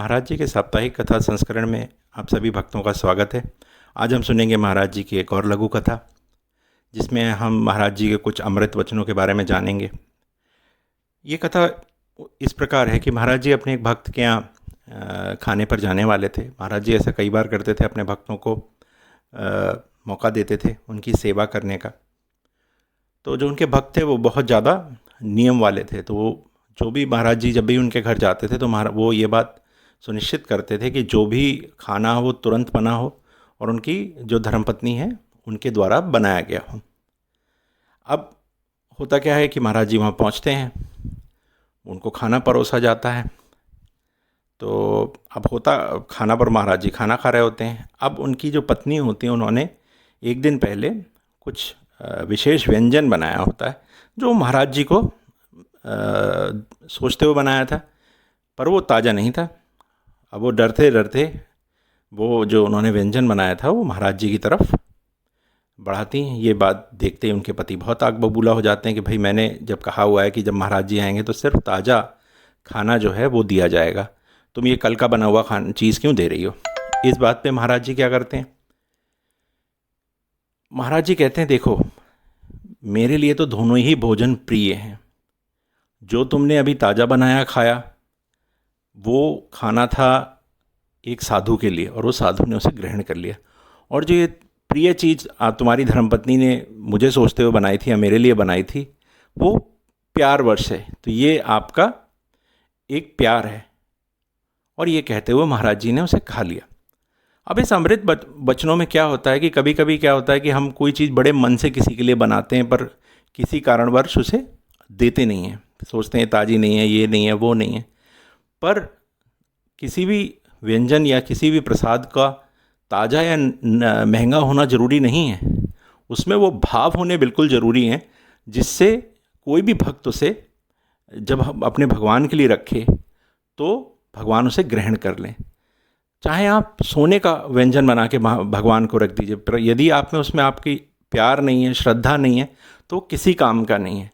महाराज जी के साप्ताहिक कथा संस्करण में आप सभी भक्तों का स्वागत है। आज हम सुनेंगे महाराज जी की एक और लघु कथा, जिसमें हम महाराज जी के कुछ अमृत वचनों के बारे में जानेंगे। ये कथा इस प्रकार है कि महाराज जी अपने एक भक्त के यहाँ खाने पर जाने वाले थे। महाराज जी ऐसा कई बार करते थे, अपने भक्तों को मौका देते थे उनकी सेवा करने का। तो जो उनके भक्त थे वो बहुत ज़्यादा नियम वाले थे, तो वो जो भी महाराज जी जब भी उनके घर जाते थे तो वो ये बात सुनिश्चित करते थे कि जो भी खाना हो वो तुरंत बना हो और उनकी जो धर्मपत्नी है उनके द्वारा बनाया गया हो। अब होता क्या है कि महाराज जी वहाँ पहुँचते हैं, उनको खाना परोसा जाता है। तो अब होता खाना पर महाराज जी खाना खा रहे होते हैं। अब उनकी जो पत्नी होती है, उन्होंने एक दिन पहले कुछ विशेष व्यंजन बनाया होता है जो महाराज जी को सोचते हुए बनाया था, पर वो ताज़ा नहीं था। अब वो डरते डरते वो जो उन्होंने व्यंजन बनाया था वो महाराज जी की तरफ बढ़ाती हैं। ये बात देखते ही उनके पति बहुत आग बबूला हो जाते हैं कि भाई, मैंने जब कहा हुआ है कि जब महाराज जी आएंगे तो सिर्फ ताज़ा खाना जो है वो दिया जाएगा, तुम ये कल का बना हुआ चीज़ क्यों दे रही हो। इस बात पे महाराज जी क्या करते हैं, महाराज जी कहते हैं, देखो मेरे लिए तो दोनों ही भोजन प्रिय हैं। जो तुमने अभी ताज़ा बनाया खाया वो खाना था एक साधु के लिए, और वो साधु ने उसे ग्रहण कर लिया। और जो ये प्रिय चीज़ तुम्हारी धर्मपत्नी ने मुझे सोचते हुए बनाई थी या मेरे लिए बनाई थी, वो प्यार वर्ष है, तो ये आपका एक प्यार है। और ये कहते हुए महाराज जी ने उसे खा लिया। अब इस अमृत वचनों में क्या होता है कि कभी कभी क्या होता है कि हम कोई चीज़ बड़े मन से किसी के लिए बनाते हैं, पर किसी कारणवश उसे देते नहीं हैं, सोचते हैं ताज़ी नहीं है, ये नहीं है, वो नहीं है। पर किसी भी व्यंजन या किसी भी प्रसाद का ताज़ा या महंगा होना ज़रूरी नहीं है, उसमें वो भाव होने बिल्कुल ज़रूरी हैं, जिससे कोई भी भक्त उसे जब हम अपने भगवान के लिए रखे तो भगवान उसे ग्रहण कर लें। चाहे आप सोने का व्यंजन बना के भगवान को रख दीजिए, पर यदि आप में उसमें आपकी प्यार नहीं है, श्रद्धा नहीं है, तो किसी काम का नहीं है।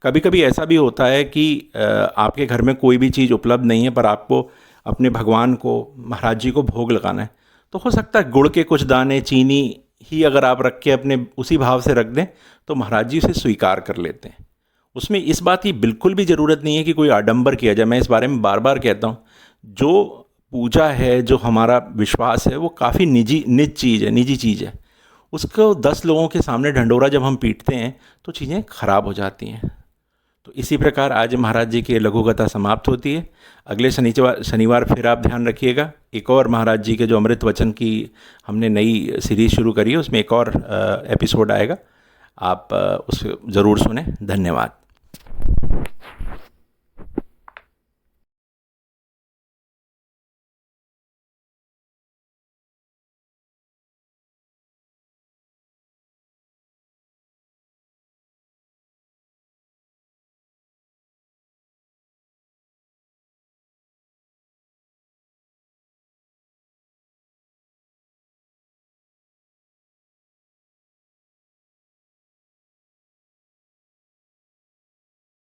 कभी कभी ऐसा भी होता है कि आपके घर में कोई भी चीज़ उपलब्ध नहीं है, पर आपको अपने भगवान को, महाराज जी को भोग लगाना है, तो हो सकता है गुड़ के कुछ दाने, चीनी ही अगर आप रख के अपने उसी भाव से रख दें तो महाराज जी उसे स्वीकार कर लेते हैं। उसमें इस बात की बिल्कुल भी ज़रूरत नहीं है कि कोई आडंबर किया जाए। मैं इस बारे में बार बार कहता हूँ, जो पूजा है, जो हमारा विश्वास है, वो काफ़ी निजी चीज़ है। उसको 10 लोगों के सामने ढंढोरा जब हम पीटते हैं तो चीज़ें खराब हो जाती हैं। तो इसी प्रकार आज महाराज जी की लघु कथा समाप्त होती है। अगले शनिवार फिर आप ध्यान रखिएगा, एक और महाराज जी के जो अमृत वचन की हमने नई सीरीज़ शुरू करी है, उसमें एक और एपिसोड आएगा। आप उसे ज़रूर सुनें। धन्यवाद।